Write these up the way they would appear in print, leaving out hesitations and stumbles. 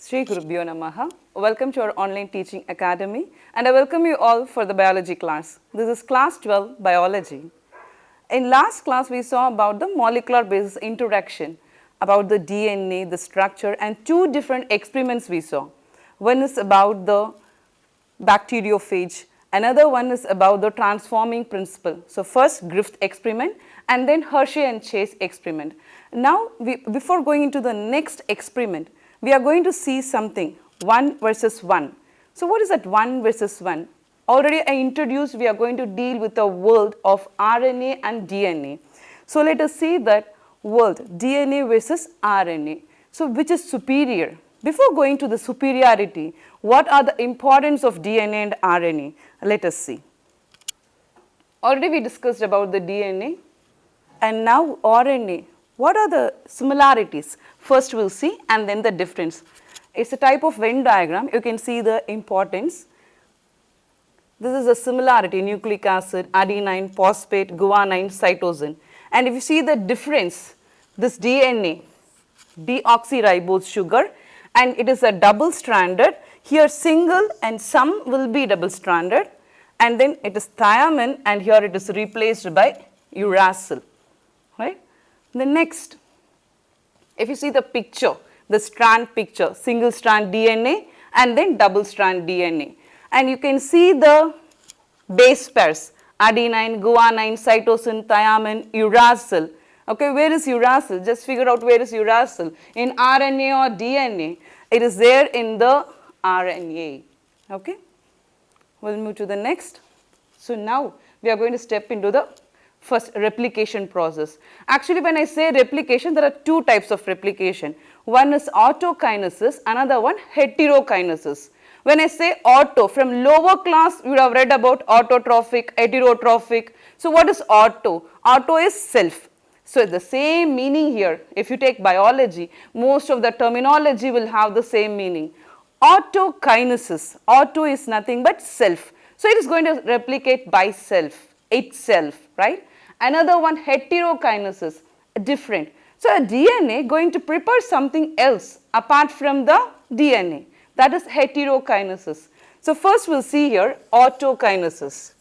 Shri Gurubhyo Namaha. Welcome to our online teaching academy, and I welcome you all for the biology class. This is class 12 biology. In last class we saw about the molecular basis interaction, about the DNA, the structure, and two different experiments we saw. One is about the bacteriophage, another one is about the transforming principle. So first Griffith experiment and then Hershey and Chase experiment. Now before going into the next experiment, we are going to see something 1 versus 1. So what is that 1 versus 1? Already I introduced we are going to deal with the world of RNA and DNA. So let us see that world DNA versus RNA. So which is superior? Before going to the superiority, what are the importance of DNA and RNA? Let us see. Already we discussed about the DNA and now RNA. What are the similarities? First we will see and then the difference. It is a type of Venn diagram. You can see the importance. This is a similarity, nucleic acid, adenine, phosphate, guanine, cytosine. And if you see the difference, this DNA, deoxyribose sugar, and it is a double stranded. Here single and some will be double stranded, and then it is thiamine, and here it is replaced by uracil, right. The next, if you see the picture, the strand picture, single strand DNA and then double strand DNA, and you can see the base pairs, adenine, guanine, cytosine, thiamine, uracil. Okay, where is uracil? Just figure out where is uracil. In RNA or DNA, it is there in the RNA. Okay, we will move to the next. So now we are going to step into the first replication process. Actually, when I say replication, there are two types of replication. One is autokinesis, another one heterokinesis. When I say auto, from lower class you would have read about autotrophic, heterotrophic. So what is auto? Auto is self. So the same meaning here. If you take biology, most of the terminology will have the same meaning. Autokinesis, auto is nothing but self. So it is going to replicate by self, itself, right. Another one, heterokinesis, different. So a DNA going to prepare something else apart from the DNA, that is heterokinesis. So first we will see here autokinesis.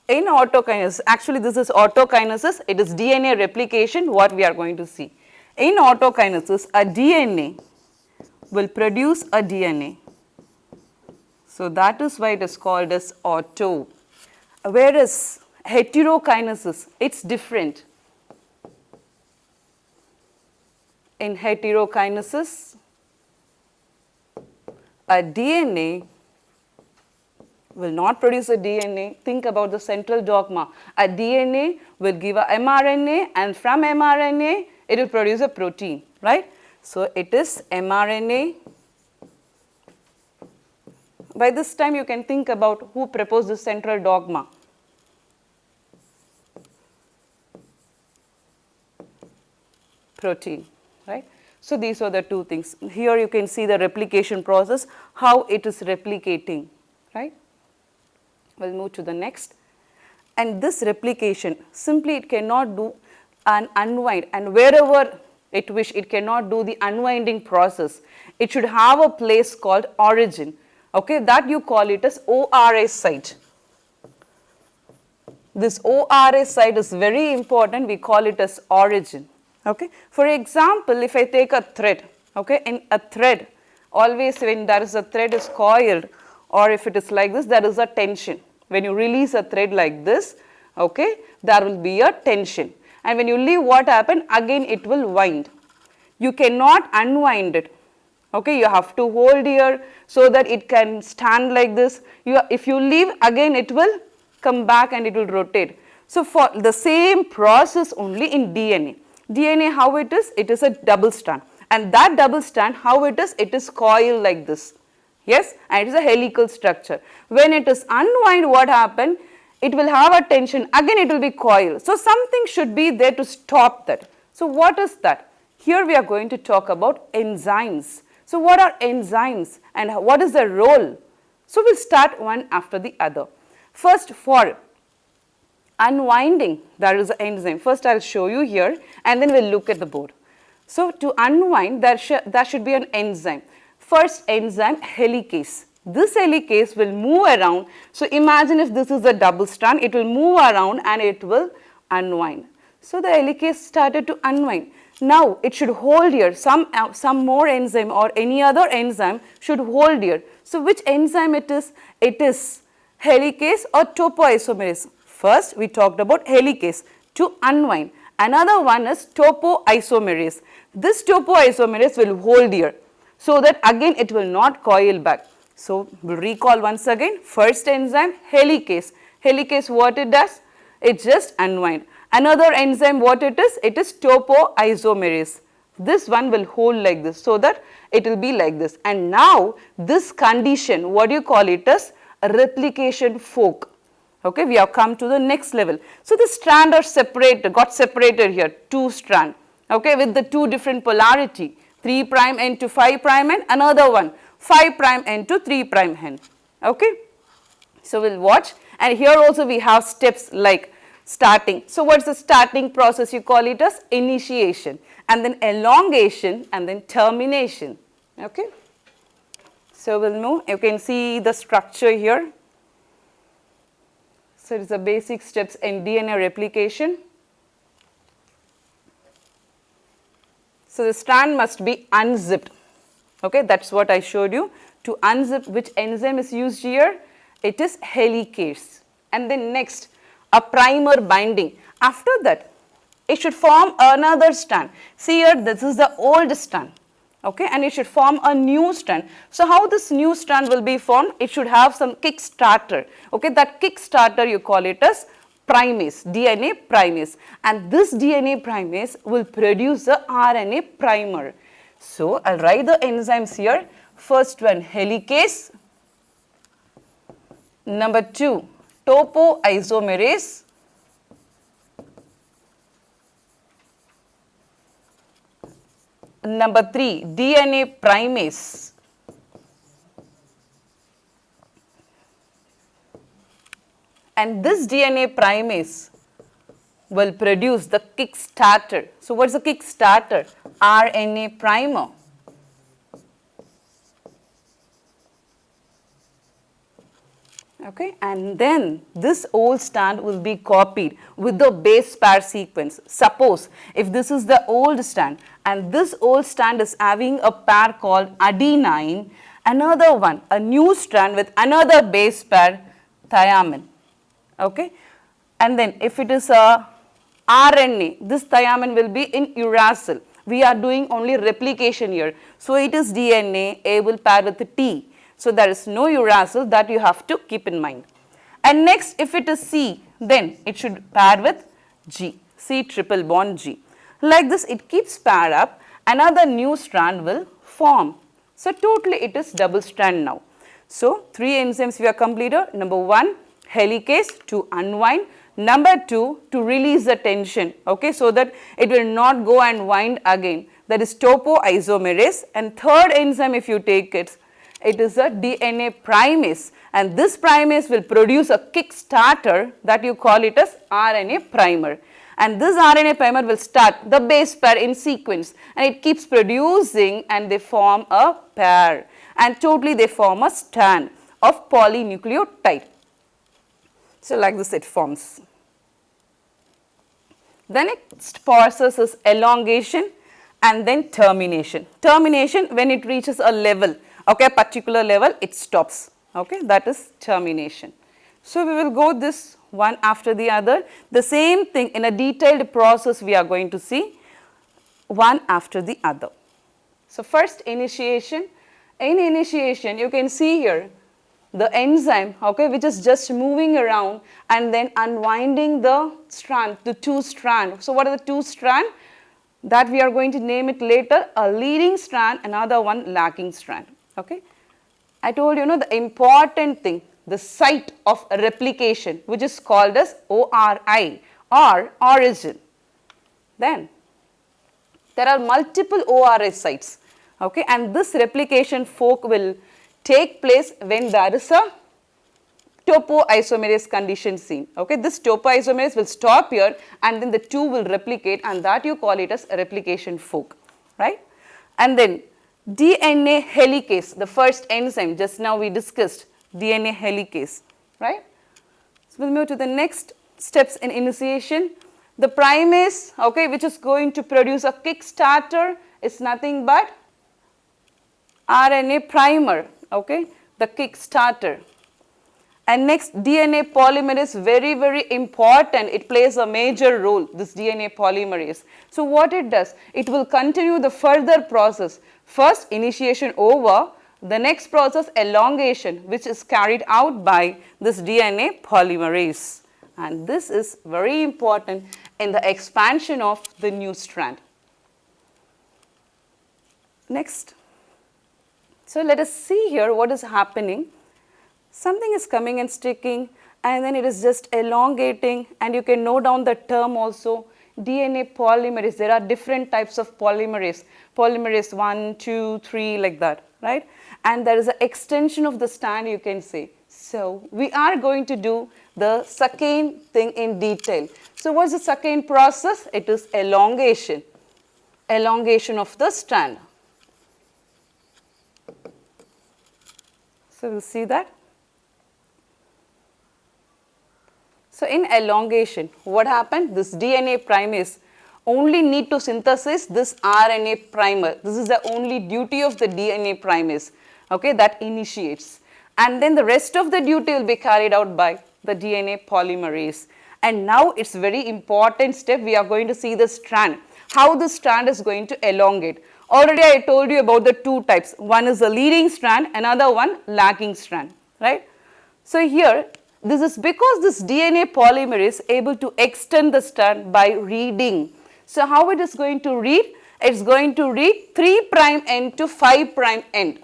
In autokinesis, actually this is autokinesis, it is DNA replication what we are going to see. In autokinesis, a DNA will produce a DNA. So that is why it is called as auto. Whereas heterokinesis, it is different. In heterokinesis, a DNA will not produce a DNA. Think about the central dogma. A DNA will give a mRNA, and from mRNA it will produce a protein, right. So it is mRNA. By this time you can think about who proposed the central dogma. Protein, right. So these are the two things. Here you can see the replication process, how it is replicating, right. We will move to the next. And this replication, simply it cannot do an unwind, and wherever it wish, it cannot do the unwinding process. It should have a place called origin. Okay, that you call it as ORA site. This ORA site is very important, we call it as origin. Okay. For example, if I take a thread, okay, in a thread, always when there is a thread is coiled, or if it is like this, there is a tension. When you release a thread like this, okay, there will be a tension. And when you leave, what happens? Again it will wind. You cannot unwind it. Okay, you have to hold here so that it can stand like this. If you leave, again it will come back and it will rotate. So for the same process only in DNA. DNA, how it is? It is a double strand, and that double strand, how it is? It is coiled like this. Yes, and it is a helical structure. When it is unwind, what happens? It will have a tension, again it will be coiled. So something should be there to stop that. So what is that? Here we are going to talk about enzymes. So what are enzymes and what is their role? So we will start one after the other. First, for unwinding, that is the enzyme. First I will show you here and then we will look at the board. So to unwind, there should be an enzyme. First enzyme, helicase. This helicase will move around. So imagine if this is a double strand, it will move around and it will unwind. So the helicase started to unwind. Now it should hold here, some more enzyme or any other enzyme should hold here. So which enzyme it is? It is helicase or topoisomerase. First we talked about helicase to unwind. Another one is topoisomerase. This topoisomerase will hold here so that again it will not coil back. So we will recall once again, first enzyme helicase. Helicase, what it does? It just unwind. Another enzyme, what it is? It is topoisomerase. This one will hold like this so that it will be like this. And now this condition, what do you call it as? A replication fork. Okay, we have come to the next level. So the strand are separated, got separated here, two strand, okay, with the two different polarity, 3' end to 5' end, another one, 5' end to 3' end, okay. So we'll watch, and here also we have steps like starting. So what's the starting process? You call it as initiation, and then elongation, and then termination, okay. So we'll move, you can see the structure here. So it is the basic steps in DNA replication. So the strand must be unzipped, okay, that is what I showed you. To unzip, which enzyme is used here? It is helicase. And then next, a primer binding. After that, it should form another strand. See here, this is the old strand, okay, and it should form a new strand. So how this new strand will be formed? It should have some kick starter, okay, that kick starter you call it as primase, DNA primase, and this DNA primase will produce a RNA primer. So I'll write the enzymes here. First one, helicase. Number 2, topoisomerase. Number 3, DNA primase. And this DNA primase will produce the kick starter. So what's the kick starter? RNA primer. Okay, and then this old strand will be copied with the base pair sequence. Suppose if this is the old strand and this old strand is having a pair called adenine, another one, a new strand with another base pair, thymine. Okay, and then if it is a RNA, this thymine will be in uracil. We are doing only replication here. So it is DNA, A will pair with T. So there is no uracil, that you have to keep in mind. And next, if it is C, then it should pair with G, C triple bond G. Like this, it keeps pair up, another new strand will form. So totally it is double strand now. So 3 enzymes we have completed. Number 1, helicase to unwind. Number 2, to release the tension, okay, so that it will not go and wind again. That is topoisomerase. And third enzyme, if you take it is a DNA primase, and this primase will produce a kick starter, that you call it as RNA primer. And this RNA primer will start the base pair in sequence, and it keeps producing and they form a pair, and totally they form a strand of polynucleotide. So like this it forms. The next process is elongation and then termination. Termination, when it reaches a level, okay, a particular level, it stops, okay, that is termination. So we will go this one after the other. The same thing in a detailed process we are going to see one after the other. So first, initiation. In initiation, you can see here the enzyme, okay, which is just moving around and then unwinding the strand, the 2 strand. So what are the 2 strand? That we are going to name it later, a leading strand, another one lagging strand, okay. I told you, the important thing, the site of replication, which is called as ORI, or origin. Then there are multiple ORI sites, okay, and this replication fork will take place when there is a topoisomerase condition seen. Okay, this topoisomerase will stop here and then the two will replicate, and that you call it as a replication fork, right? And then DNA helicase, the first enzyme, just now we discussed DNA helicase, right? So we'll move to the next steps in initiation. The primase, okay, which is going to produce a kickstarter is nothing but RNA primer, okay, the kickstarter. And next, DNA polymerase, very, very important. It plays a major role, this DNA polymerase. So what it does? It will continue the further process. First, initiation over, the next process, elongation, which is carried out by this DNA polymerase. And this is very important in the expansion of the new strand. Next. So let us see here what is happening. Something is coming and sticking, and then it is just elongating, and you can note down the term also, DNA polymerase. There are different types of polymerase, polymerase 1, 2, 3, like that, right? And there is an extension of the strand, you can say. So we are going to do the second thing in detail. So what is the second process? It is elongation, elongation of the strand. So we'll see that. So in elongation, what happened? This DNA primase only need to synthesize this RNA primer. This is the only duty of the DNA primase, okay, that initiates. And then the rest of the duty will be carried out by the DNA polymerase. And now it's very important step. We are going to see the strand, how the strand is going to elongate. Already I told you about the two types. One is the leading strand, another one lagging strand, right? So here, this is because this DNA polymerase is able to extend the strand by reading. So how it is going to read? It's going to read 3' end to 5' end.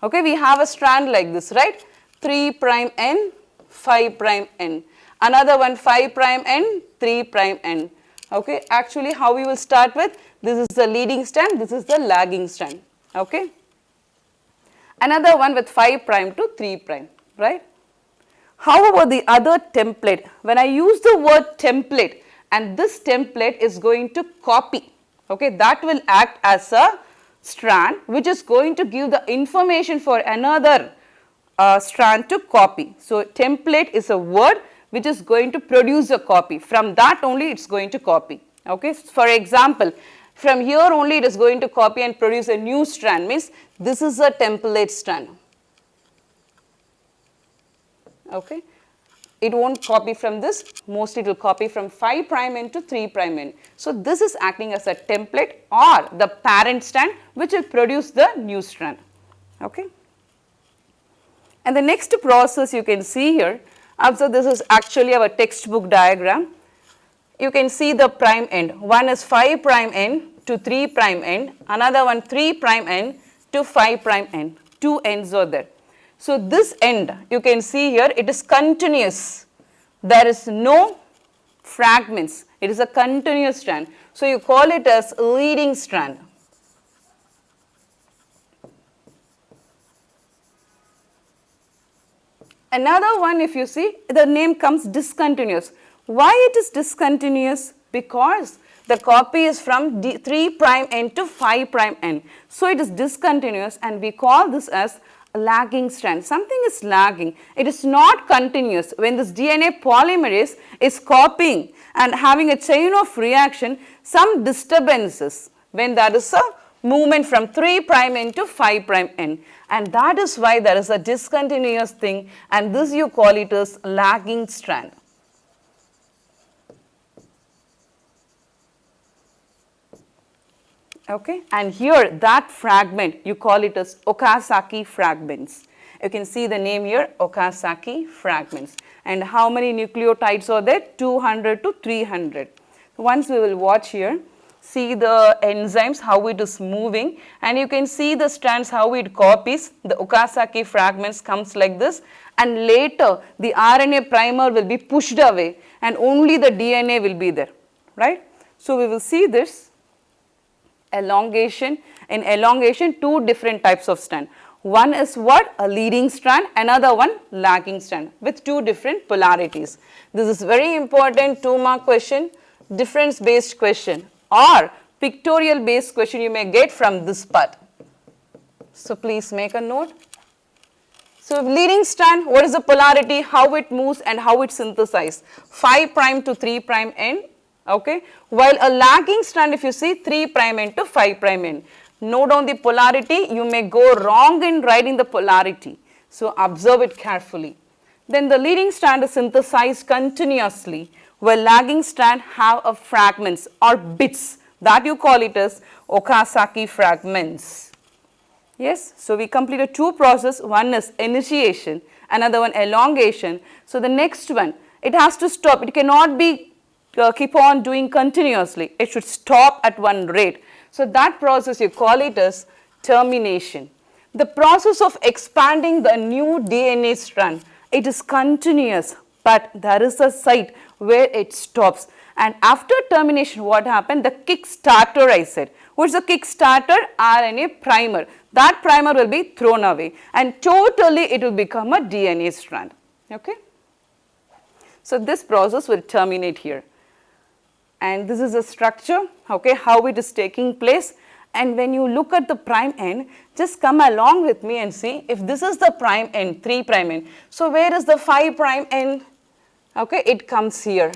Okay, we have a strand like this, right? 3' end, 5' end. Another one 5' end, 3' end. Okay, actually how we will start with, this is the leading strand, this is the lagging strand. Okay. Another one with 5' to 3', right? How about the other template? When I use the word template, and this template is going to copy, okay, that will act as a strand which is going to give the information for another strand to copy. So template is a word which is going to produce a copy. From that only it's going to copy. Okay. For example, from here only it is going to copy and produce a new strand, means this is a template strand. Okay. It won't copy from this, mostly it will copy from 5' end to 3' end. So this is acting as a template or the parent strand which will produce the new strand. Okay. And the next process you can see here, observe this is actually our textbook diagram. You can see the prime end. One is 5' end to 3' end, another one 3' end to 5' end. Two ends are there. So this end you can see here, it is continuous. There is no fragments. It is a continuous strand. So you call it as leading strand. Another one, if you see, the name comes discontinuous. Why it is discontinuous? Because the copy is from 3' end to 5' end. So it is discontinuous, and we call this as a lagging strand. Something is lagging. It is not continuous. When this DNA polymerase is copying and having a chain of reaction, some disturbances when there is a movement from 3' end to 5' end, and that is why there is a discontinuous thing, and this you call it as lagging strand. Okay, and here that fragment you call it as Okazaki fragments. You can see the name here, Okazaki fragments. And how many nucleotides are there? 200 to 300. Once we will watch here, see the enzymes, how it is moving, and you can see the strands, how it copies. The Okazaki fragments comes like this, and later the RNA primer will be pushed away and only the DNA will be there, right? So we will see this elongation. In elongation, two different types of strand. One is what? A leading strand, another one lagging strand with two different polarities. This is very important 2-mark question, difference based question or pictorial based question you may get from this part. So please make a note. So leading strand, what is the polarity, how it moves and how it synthesizes? 5' to 3' end, okay. While a lagging strand, if you see 3' end to 5' end. Note down the polarity, you may go wrong in writing the polarity. So observe it carefully. Then the leading strand is synthesized continuously, while lagging strand have a fragments or bits that you call it as Okazaki fragments. Yes, so we completed two processes, one is initiation, another one elongation. So the next one, it has to stop, it cannot be keep on doing continuously, it should stop at one rate. So that process you call it as termination. The process of expanding the new DNA strand, it is continuous, but there is a site where it stops. And after termination, what happened? The kickstarter, I said. What is the kickstarter? RNA primer. That primer will be thrown away and totally it will become a DNA strand. Okay. So this process will terminate here. And this is a structure, okay, how it is taking place. And when you look at the prime end, just come along with me and see if this is the prime end, 3' end. So where is the 5' end? Okay, it comes here.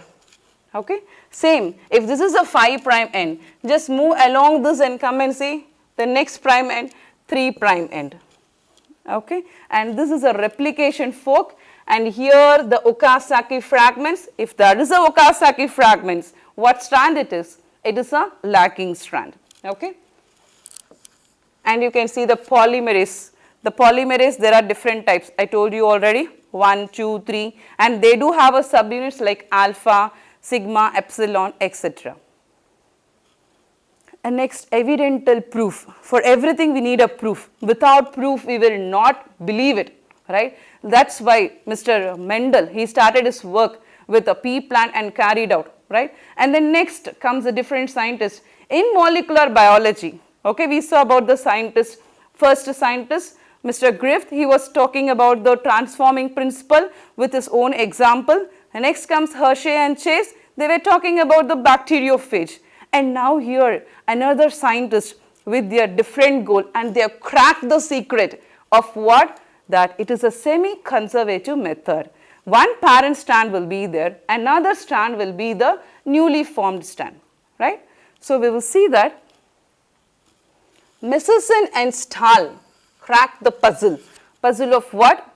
Okay, same, if this is a 5' end, just move along this and come and see the next prime end, 3' end. Okay, and this is a replication fork, and here the Okazaki fragments. If that is a Okazaki fragments, what strand it is? It is a lagging strand. Okay, and you can see the polymerase. The polymerase, there are different types. I told you already, 1, 2, 3, and they do have a subunits like alpha, sigma, epsilon, etc. And next, evidential proof. For everything we need a proof. Without proof, we will not believe it, right? That's why Mr. Mendel, he started his work with a pea plant and carried out, right? And then next comes a different scientist. In molecular biology, okay, we saw about the scientist, first scientist, Mr. Griffith, he was talking about the transforming principle with his own example. And next comes Hershey and Chase, they were talking about the bacteriophage. And now here another scientist with their different goal, and they have cracked the secret of what? That it is a semi-conservative method. One parent strand will be there, another strand will be the newly formed strand, right? So we will see that Messerson and Stahl cracked the puzzle. Puzzle of what?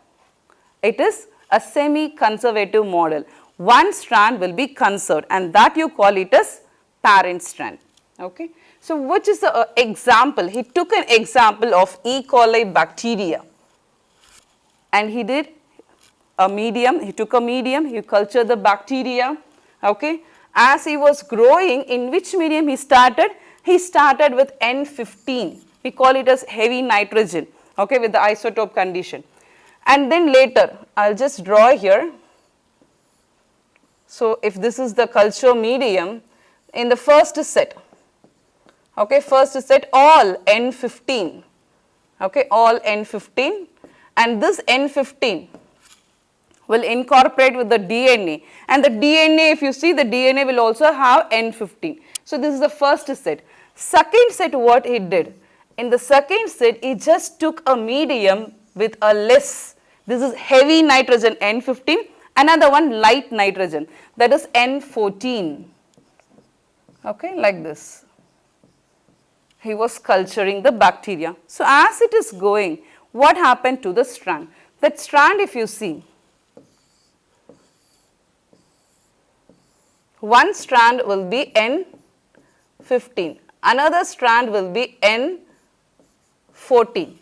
It is a semi-conservative model. One strand will be conserved, and that you call it as parent strand. Okay. So which is the example? He took an example of E. coli bacteria, and he did a medium, he took a medium, he cultured the bacteria. Okay. As he was growing, in which medium he started? He started with N15. We call it as heavy nitrogen, okay, with the isotope condition. And then later, I'll just draw here. So if this is the culture medium, in the first set, okay, first set all N15, okay, all N15, and this N15 will incorporate with the DNA, and the DNA, if you see, the DNA will also have N15. So this is the first set. Second set, what he did? In the second set, he just took a medium with a less, this is heavy nitrogen N15, another one light nitrogen, that is N14. Okay, like this. He was culturing the bacteria. So as it is going, what happened to the strand? That strand, if you see, one strand will be N15, another strand will be N14,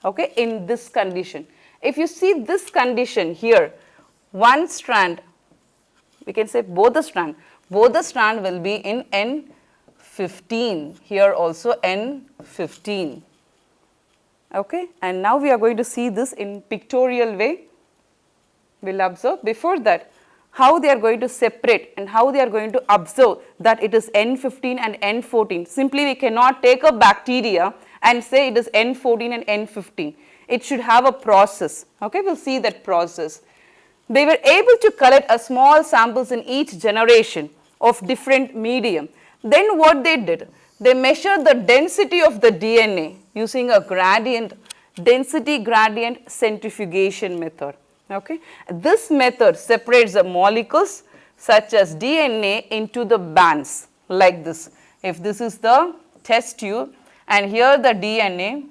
okay, in this condition. If you see this condition here, one strand, we can say both the strand will be in N15, here also N15, okay. And now we are going to see this in pictorial way. We will observe. Before that, how they are going to separate and how they are going to observe that it is N15 and N14. Simply we cannot take a bacteria and say it is N14 and N15. it should have a process. Okay, we'll see that process. They were able to collect a small samples in each generation of different medium. Then what they did, they measured the density of the DNA using a density gradient centrifugation method. Okay. This method separates the molecules such as DNA into the bands like this. If this is the test tube and here the DNA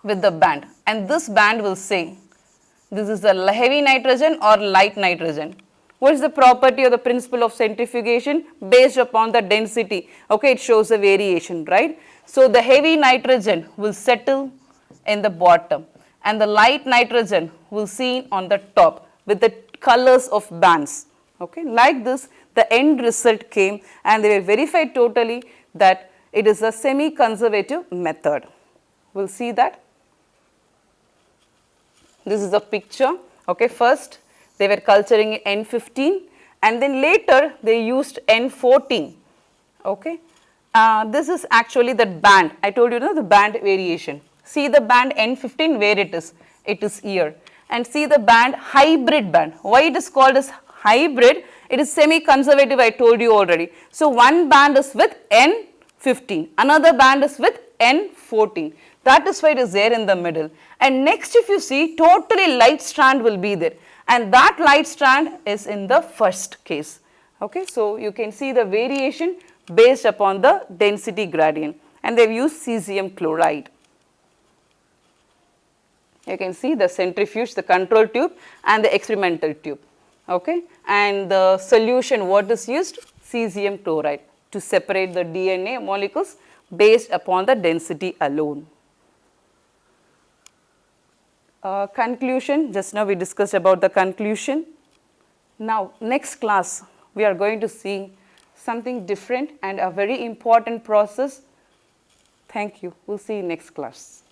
with the band, and this band will say this is the heavy nitrogen or light nitrogen. What is the property or the principle of centrifugation? Based upon the density, okay, it shows a variation, right. So, the heavy nitrogen will settle in the bottom and the light nitrogen will seen on the top with the colors of bands. Okay. Like this, the end result came and they were verified totally that it is a semi-conservative method. We will see that. This is a picture. Okay. First, they were culturing N15 and then later they used N14. Okay. This is actually the band. I told you, the band variation. See the band N15 where it is here, and see the band hybrid band. Why it is called as hybrid? It is semi-conservative, I told you already. So, one band is with N15, another band is with N14. That is why it is there in the middle. And next if you see, totally light strand will be there, and that light strand is in the first case. Okay. So, you can see the variation based upon the density gradient, and they have used cesium chloride. You can see the centrifuge, the control tube and the experimental tube. Okay. And the solution what is used? Cesium chloride to separate the DNA molecules based upon the density alone. Conclusion, just now we discussed about the conclusion. Now, next class we are going to see something different and a very important process. Thank you. We will see you next class.